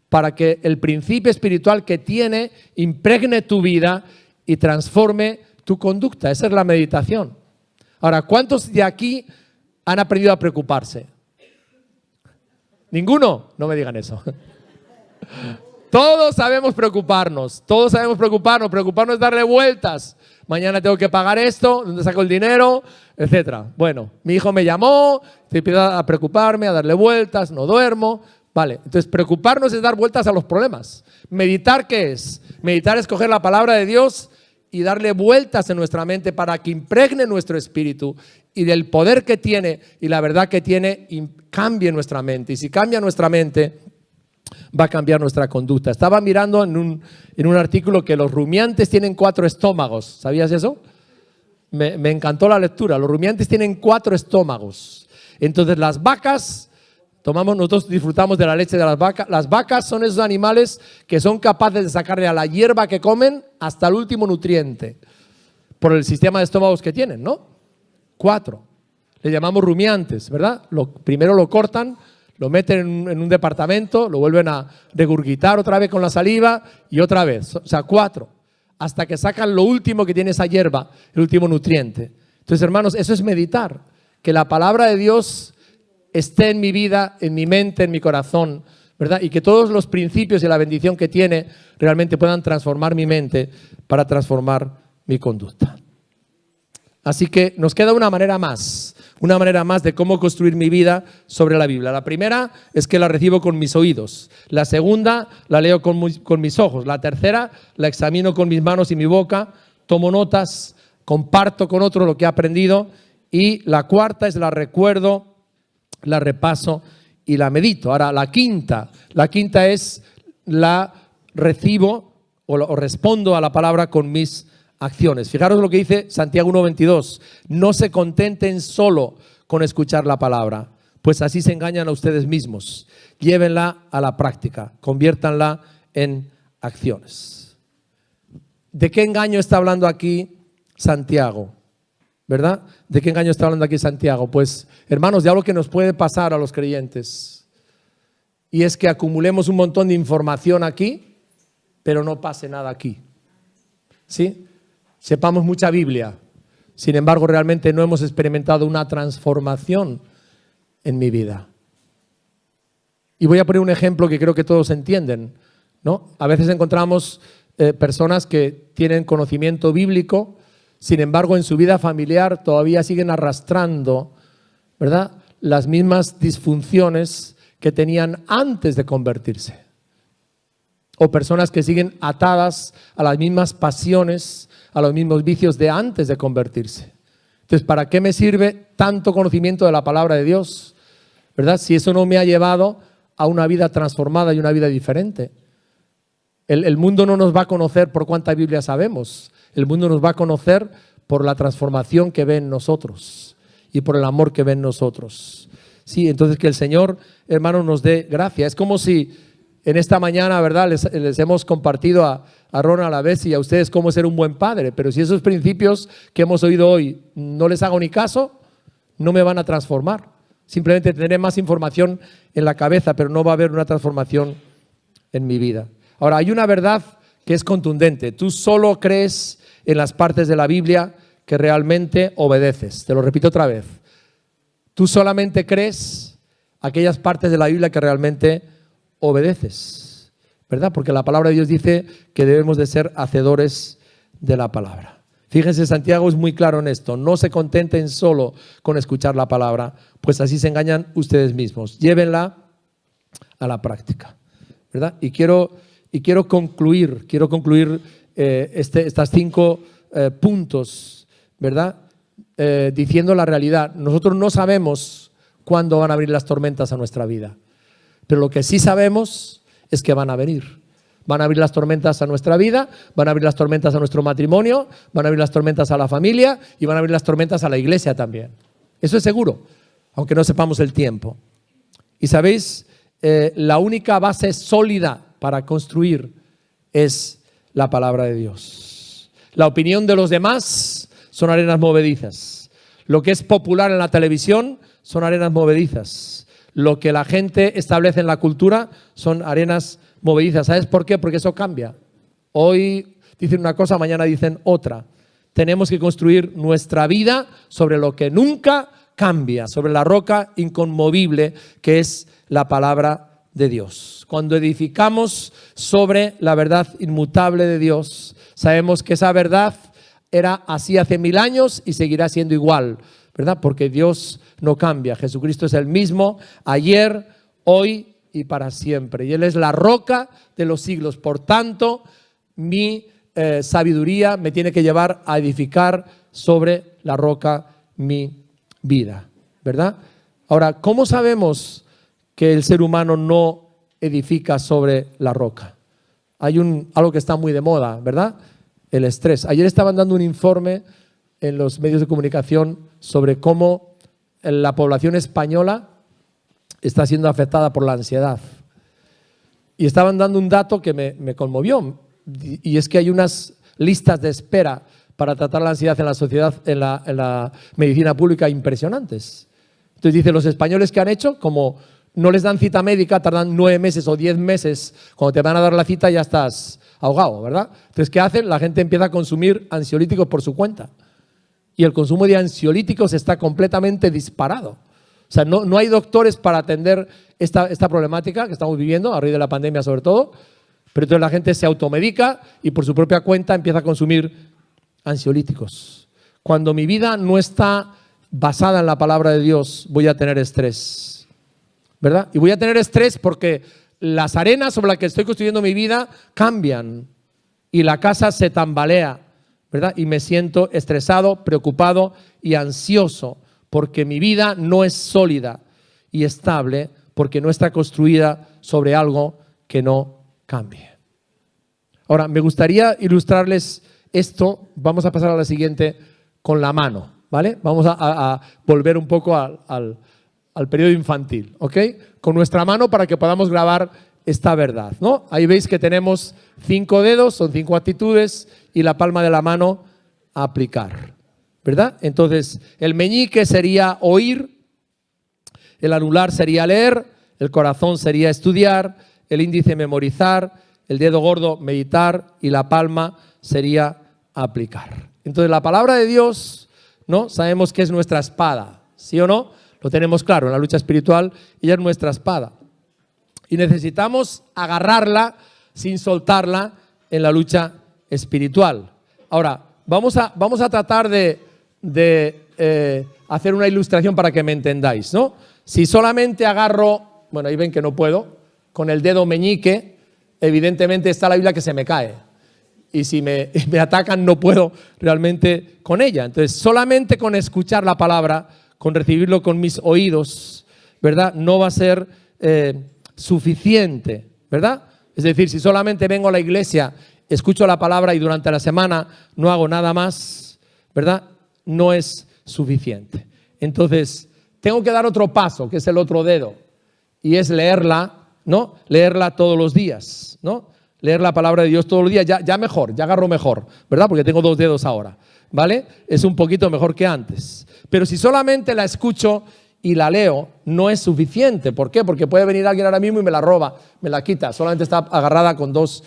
para que el principio espiritual que tiene impregne tu vida y transforme tu conducta. Esa es la meditación. Ahora, ¿cuántos de aquí han aprendido a preocuparse? ¿Ninguno? No me digan eso. Todos sabemos preocuparnos. Preocuparnos es darle vueltas. Mañana tengo que pagar esto, ¿dónde saco el dinero? Etcétera. Bueno, mi hijo me llamó, empiezo a preocuparme, a darle vueltas, no duermo. Vale, entonces preocuparnos es dar vueltas a los problemas. ¿Meditar qué es? Meditar es coger la palabra de Dios y darle vueltas en nuestra mente para que impregne nuestro espíritu y del poder que tiene y la verdad que tiene, cambie nuestra mente. Y si cambia nuestra mente, va a cambiar nuestra conducta. Estaba mirando en un artículo que los rumiantes tienen 4 estómagos. ¿Sabías eso? Me encantó la lectura. Los rumiantes tienen 4 estómagos. Entonces las vacas, nosotros disfrutamos de la leche de las vacas. Las vacas son esos animales que son capaces de sacarle a la hierba que comen hasta el último nutriente. Por el sistema de estómagos que tienen, ¿no? 4. Le llamamos rumiantes, ¿verdad? Primero lo cortan, lo meten en un departamento, lo vuelven a regurgitar otra vez con la saliva y otra vez. O sea, 4. Hasta que sacan lo último que tiene esa hierba, el último nutriente. Entonces, hermanos, eso es meditar. Que la palabra de Dios esté en mi vida, en mi mente, en mi corazón, ¿verdad? Y que todos los principios y la bendición que tiene realmente puedan transformar mi mente para transformar mi conducta. Así que nos queda una manera más de cómo construir mi vida sobre la Biblia. La primera es que la recibo con mis oídos. La segunda, la leo con mis ojos. La tercera, la examino con mis manos y mi boca. Tomo notas, comparto con otros lo que he aprendido. Y la cuarta es la recuerdo, la repaso y la medito. Ahora, la quinta es la recibo o respondo a la palabra con mis acciones. Fijaros lo que dice Santiago 1:22. No se contenten solo con escuchar la palabra, pues así se engañan a ustedes mismos. Llévenla a la práctica, conviértanla en acciones. ¿De qué engaño está hablando aquí Santiago? ¿Verdad? ¿De qué engaño está hablando aquí Santiago? Pues, hermanos, de algo que nos puede pasar a los creyentes. Y es que acumulemos un montón de información aquí, pero no pase nada aquí. ¿Sí? Sepamos mucha Biblia, sin embargo realmente no hemos experimentado una transformación en mi vida. Y voy a poner un ejemplo que creo que todos entienden, ¿no? A veces encontramos personas que tienen conocimiento bíblico, sin embargo en su vida familiar todavía siguen arrastrando, ¿verdad?, las mismas disfunciones que tenían antes de convertirse. O personas que siguen atadas a las mismas pasiones, a los mismos vicios de antes de convertirse. Entonces, ¿para qué me sirve tanto conocimiento de la palabra de Dios? ¿Verdad? Si eso no me ha llevado a una vida transformada y una vida diferente. El mundo no nos va a conocer por cuánta Biblia sabemos. El mundo nos va a conocer por la transformación que ve en nosotros y por el amor que ve en nosotros. Sí, entonces que el Señor, hermano, nos dé gracia. Es como si en esta mañana, ¿verdad?, les hemos compartido a Ron a la vez y a ustedes cómo ser un buen padre. Pero si esos principios que hemos oído hoy no les hago ni caso, no me van a transformar. Simplemente tendré más información en la cabeza, pero no va a haber una transformación en mi vida. Ahora, hay una verdad que es contundente. Tú solo crees en las partes de la Biblia que realmente obedeces. Te lo repito otra vez. Tú solamente crees aquellas partes de la Biblia que realmente obedeces, ¿verdad? Porque la palabra de Dios dice que debemos de ser hacedores de la palabra. Fíjense, Santiago es muy claro en esto. No se contenten solo con escuchar la palabra, pues así se engañan ustedes mismos. Llévenla a la práctica, ¿verdad? Y quiero concluir estas 5 puntos, ¿verdad? Diciendo la realidad. Nosotros no sabemos cuándo van a venir las tormentas a nuestra vida, pero lo que sí sabemos es que van a venir. Van a venir las tormentas a nuestra vida, van a venir las tormentas a nuestro matrimonio, van a venir las tormentas a la familia y van a venir las tormentas a la iglesia también. Eso es seguro, aunque no sepamos el tiempo. Y sabéis, la única base sólida para construir es la palabra de Dios. La opinión de los demás son arenas movedizas. Lo que es popular en la televisión son arenas movedizas. Lo que la gente establece en la cultura son arenas movedizas. ¿Sabes por qué? Porque eso cambia. Hoy dicen una cosa, mañana dicen otra. Tenemos que construir nuestra vida sobre lo que nunca cambia, sobre la roca inconmovible que es la palabra de Dios. Cuando edificamos sobre la verdad inmutable de Dios, sabemos que esa verdad era así hace 1000 años y seguirá siendo igual, ¿verdad? Porque Dios no cambia. Jesucristo es el mismo ayer, hoy y para siempre. Y Él es la roca de los siglos. Por tanto, mi sabiduría me tiene que llevar a edificar sobre la roca mi vida, ¿verdad? Ahora, ¿cómo sabemos que el ser humano no edifica sobre la roca? Hay algo que está muy de moda, ¿verdad? El estrés. Ayer estaban dando un informe en los medios de comunicación sobre cómo la población española está siendo afectada por la ansiedad. Y estaban dando un dato que me conmovió, y es que hay unas listas de espera para tratar la ansiedad en la sociedad, en la medicina pública, impresionantes. Entonces dice, los españoles que han hecho, como no les dan cita médica, tardan 9 meses o 10 meses, cuando te van a dar la cita ya estás ahogado, ¿verdad? Entonces, ¿qué hacen? La gente empieza a consumir ansiolíticos por su cuenta. Y el consumo de ansiolíticos está completamente disparado. O sea, no hay doctores para atender esta problemática que estamos viviendo, a raíz de la pandemia sobre todo, pero entonces la gente se automedica y por su propia cuenta empieza a consumir ansiolíticos. Cuando mi vida no está basada en la palabra de Dios, voy a tener estrés, ¿verdad? Y voy a tener estrés porque las arenas sobre las que estoy construyendo mi vida cambian y la casa se tambalea, ¿verdad? Y me siento estresado, preocupado y ansioso porque mi vida no es sólida y estable, porque no está construida sobre algo que no cambie. Ahora, me gustaría ilustrarles esto. Vamos a pasar a la siguiente con la mano, ¿vale? Vamos a volver un poco al periodo infantil, ¿ok? Con nuestra mano para que podamos grabar esta verdad, ¿no? Ahí veis que tenemos 5 dedos, son 5 actitudes y la palma de la mano a aplicar, ¿verdad? Entonces, el meñique sería oír, el anular sería leer, el corazón sería estudiar, el índice memorizar, el dedo gordo meditar y la palma sería aplicar. Entonces, la palabra de Dios, ¿no? Sabemos que es nuestra espada, ¿sí o no? Lo tenemos claro, en la lucha espiritual ella es nuestra espada. Y necesitamos agarrarla sin soltarla en la lucha espiritual. Ahora, vamos a tratar de hacer una ilustración para que me entendáis, ¿no? Si solamente agarro, bueno, ahí ven que no puedo, con el dedo meñique, evidentemente está la Biblia que se me cae. Y si me atacan no puedo realmente con ella. Entonces, solamente con escuchar la palabra, con recibirlo con mis oídos, ¿verdad? No va a ser suficiente, ¿verdad? Es decir, si solamente vengo a la iglesia, escucho la palabra y durante la semana no hago nada más, ¿verdad? No es suficiente. Entonces, tengo que dar otro paso, que es el otro dedo, y es leerla, ¿no? Leerla todos los días, ¿no? Leer la palabra de Dios todos los días, ya mejor, ya agarro mejor, ¿verdad? Porque tengo 2 dedos ahora, ¿vale? Es un poquito mejor que antes. Pero si solamente la escucho y la leo, no es suficiente. ¿Por qué? Porque puede venir alguien ahora mismo y me la roba, me la quita. Solamente está agarrada con dos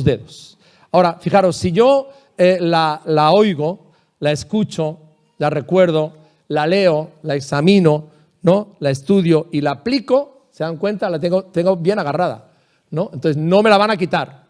dedos. Ahora, fijaros, si yo la oigo, la escucho, la recuerdo, la leo, la examino, ¿no? La estudio y la aplico, ¿se dan cuenta? La tengo bien agarrada, ¿no? Entonces no me la van a quitar.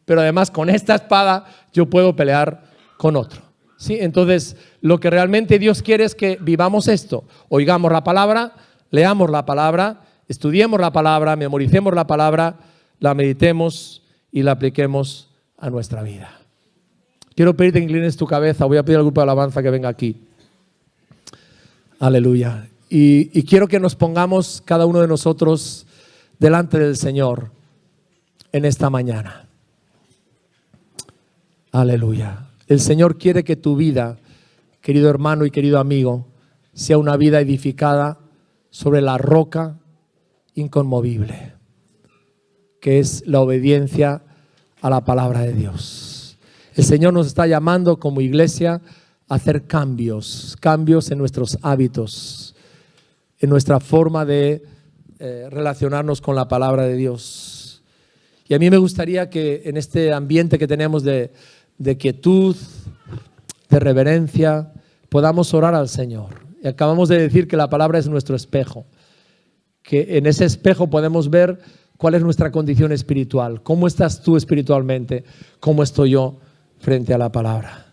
Pero además con esta espada yo puedo pelear con otro. ¿Sí? Entonces, lo que realmente Dios quiere es que vivamos esto. Oigamos la palabra, leamos la palabra, estudiemos la palabra, memoricemos la palabra, la meditemos y la apliquemos a nuestra vida. Quiero pedirte que inclines tu cabeza. Voy a pedir al grupo de alabanza que venga aquí. Aleluya. Y quiero que nos pongamos cada uno de nosotros delante del Señor en esta mañana. Aleluya. El Señor quiere que tu vida, querido hermano y querido amigo, sea una vida edificada sobre la roca inconmovible, que es la obediencia a la palabra de Dios. El Señor nos está llamando como iglesia a hacer cambios en nuestros hábitos, en nuestra forma de relacionarnos con la palabra de Dios. Y a mí me gustaría que en este ambiente que tenemos de quietud, de reverencia, podamos orar al Señor. Y acabamos de decir que la palabra es nuestro espejo, que en ese espejo podemos ver cuál es nuestra condición espiritual, cómo estás tú espiritualmente, cómo estoy yo frente a la palabra.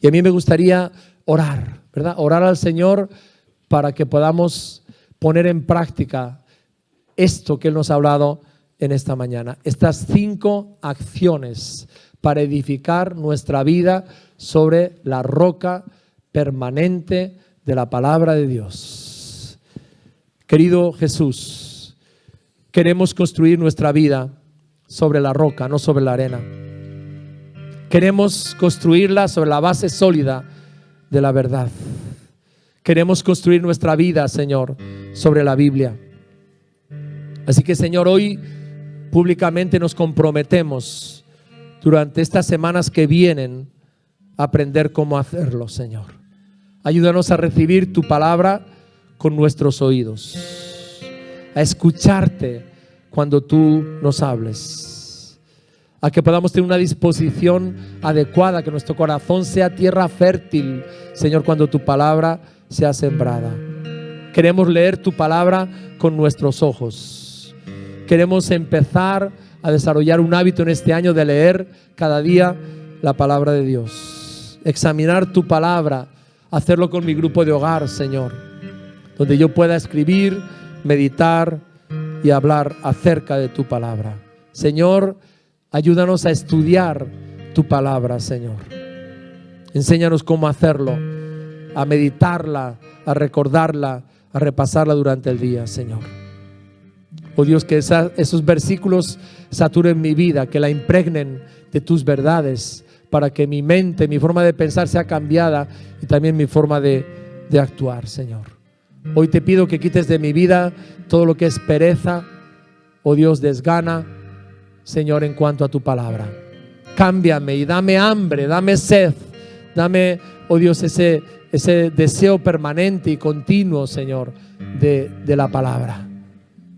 Y a mí me gustaría orar, ¿verdad? Orar al Señor para que podamos poner en práctica esto que Él nos ha hablado en esta mañana. Estas 5 acciones para edificar nuestra vida sobre la roca permanente de la palabra de Dios. Querido Jesús, queremos construir nuestra vida sobre la roca, no sobre la arena. Queremos construirla sobre la base sólida de la verdad. Queremos construir nuestra vida, Señor, sobre la Biblia. Así que, Señor, hoy públicamente nos comprometemos durante estas semanas que vienen a aprender cómo hacerlo, Señor. Ayúdanos a recibir tu palabra con nuestros oídos, a escucharte cuando tú nos hables, a que podamos tener una disposición adecuada, que nuestro corazón sea tierra fértil, Señor, cuando tu palabra sea sembrada. Queremos leer tu palabra con nuestros ojos. Queremos empezar a desarrollar un hábito en este año de leer cada día la palabra de Dios. Examinar tu palabra, hacerlo con mi grupo de hogar, Señor, donde yo pueda escribir, meditar y hablar acerca de tu palabra. Señor, ayúdanos a estudiar tu palabra, Señor. Enséñanos cómo hacerlo, a meditarla, a recordarla, a repasarla durante el día, Señor. Oh Dios, que esos versículos saturen mi vida, que la impregnen de tus verdades, para que mi mente, mi forma de pensar sea cambiada y también mi forma de actuar, Señor. Hoy te pido que quites de mi vida todo lo que es pereza, oh Dios, desgana, Señor, en cuanto a tu palabra. Cámbiame y dame hambre, dame sed, dame, oh Dios, ese deseo permanente y continuo, Señor, de la palabra.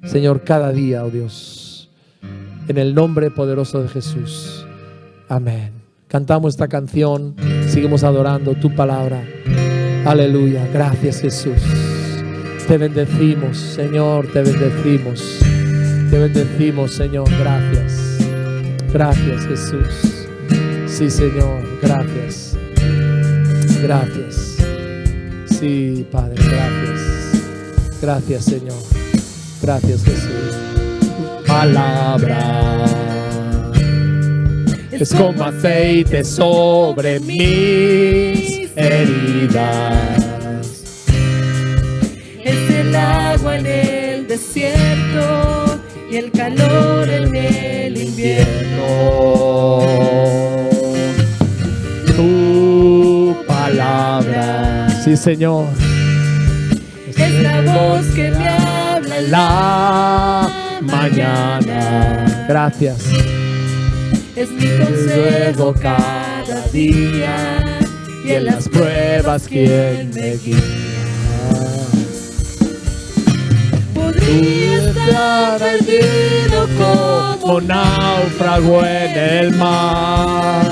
Señor, cada día, oh Dios, en el nombre poderoso de Jesús. Amén. Cantamos esta canción, seguimos adorando tu palabra. Aleluya. Gracias, Jesús. Te bendecimos, Señor, te bendecimos. Te bendecimos, Señor. Gracias. Gracias, Jesús. Sí, Señor. Gracias. Gracias. Sí, Padre, gracias. Gracias, Señor. Gracias, Jesús. Palabra es como aceite sobre mis heridas. Es el agua en el desierto y el calor en el invierno. Tu palabra, sí, Señor, es la voz que me habla en la mañana. Gracias. Es mi consejo cada día y en las pruebas quien me guía. Podría estar perdido como náufrago en el mar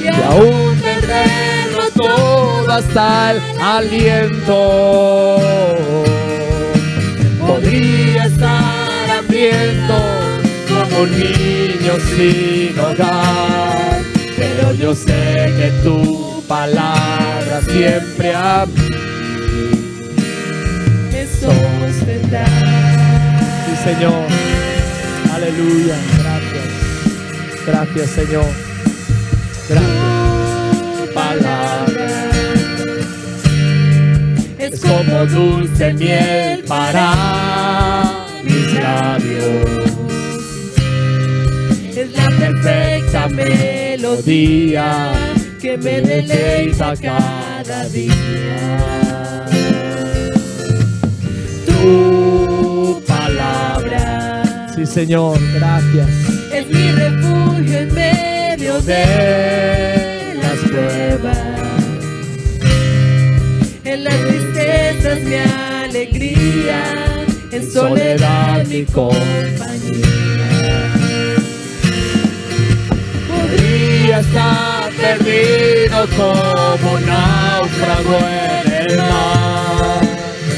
y aún perderlo todo hasta el aliento. Podría estar hambriento como un niño sin hogar, pero yo sé que tu palabra siempre a mí me sostendrá. Sí, Señor. Aleluya. Gracias. Gracias, Señor. Gracias. Tu palabra Es como dulce miel para mis labios. es la perfecta melodía que me deleita cada día. Tu palabra Sí, Señor. Gracias. es mi refugio en medio de las pruebas. En las tristezas mi alegría, en soledad mi compañía. Podría estar perdido como un náufrago en el mar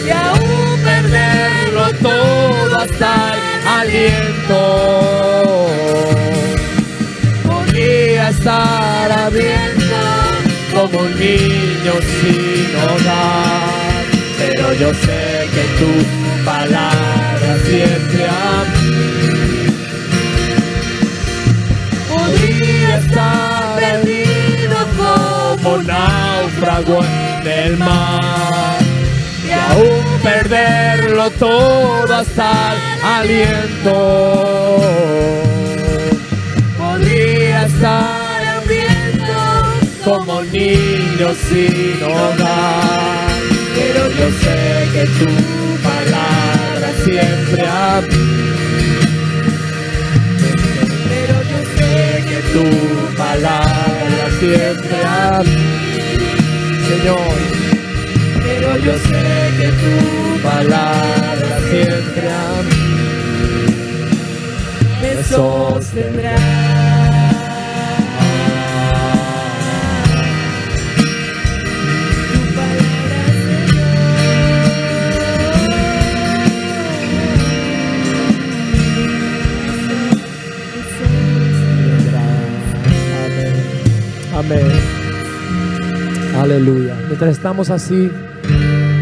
Y aún perderlo todo hasta el aliento. Podría estar abierto como un niño sin hogar, pero yo sé que tu palabra siempre a mí. Podría estar perdido como un náufrago en el mar y aún perderlo todo hasta el aliento. Podría estar hambriento como un niño sin hogar, pero yo sé que tu palabra siempre a mí. Pero yo sé que tu palabra siempre a mí, Señor. Pero yo sé que tu palabra siempre a mí me sostendrá. Tu palabra, Amén. Aleluya. Mientras estamos así,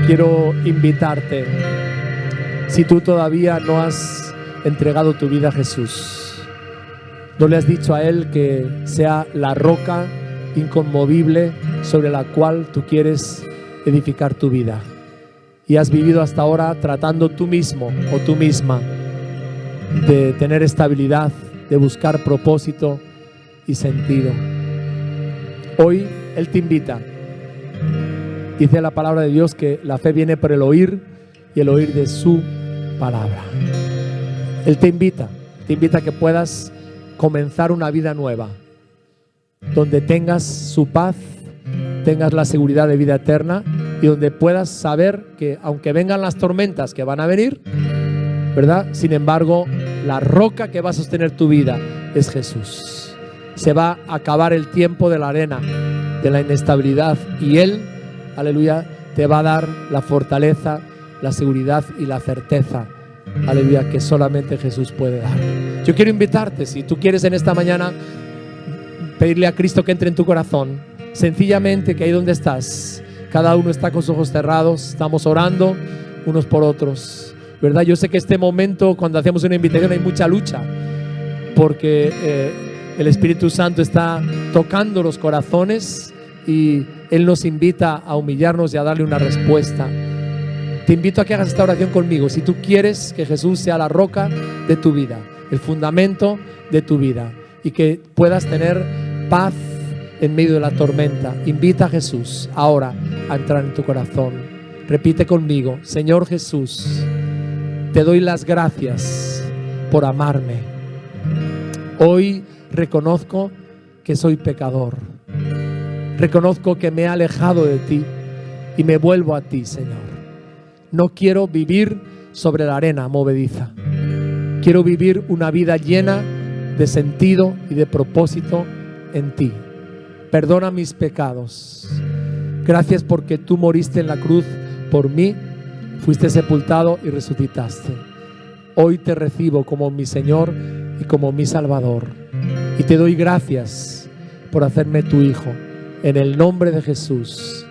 quiero invitarte. Si tú todavía no has entregado tu vida a Jesús, no le has dicho a Él que sea la roca inconmovible sobre la cual tú quieres edificar tu vida, y has vivido hasta ahora tratando tú mismo o tú misma de tener estabilidad, de buscar propósito y sentido, hoy Él te invita. Dice la palabra de Dios que la fe viene por el oír y el oír de su palabra. Él te invita a que puedas comenzar una vida nueva, donde tengas su paz, tengas la seguridad de vida eterna y donde puedas saber que aunque vengan las tormentas que van a venir, ¿verdad? Sin embargo, la roca que va a sostener tu vida es Jesús. Se va a acabar el tiempo de la arena, de la inestabilidad, y Él, aleluya, te va a dar la fortaleza, la seguridad y la certeza, aleluya, que solamente Jesús puede dar. Yo quiero invitarte, si tú quieres en esta mañana pedirle a Cristo que entre en tu corazón, sencillamente, que ahí donde estás, cada uno está con sus ojos cerrados, estamos orando unos por otros, ¿verdad? Yo sé que este momento, cuando hacemos una invitación, hay mucha lucha, porque el Espíritu Santo está tocando los corazones y Él nos invita a humillarnos y a darle una respuesta. Te invito a que hagas esta oración conmigo. Si tú quieres que Jesús sea la roca de tu vida, el fundamento de tu vida, y que puedas tener paz en medio de la tormenta, invita a Jesús ahora a entrar en tu corazón. Repite conmigo: Señor Jesús, te doy las gracias por amarme. Hoy reconozco que soy pecador. Reconozco que me he alejado de ti y me vuelvo a ti, Señor. No quiero vivir sobre la arena movediza. Quiero vivir una vida llena de sentido y de propósito en ti. Perdona mis pecados. Gracias porque tú moriste en la cruz por mí, fuiste sepultado y resucitaste. Hoy te recibo como mi Señor y como mi Salvador. Y te doy gracias por hacerme tu hijo En el nombre de Jesús.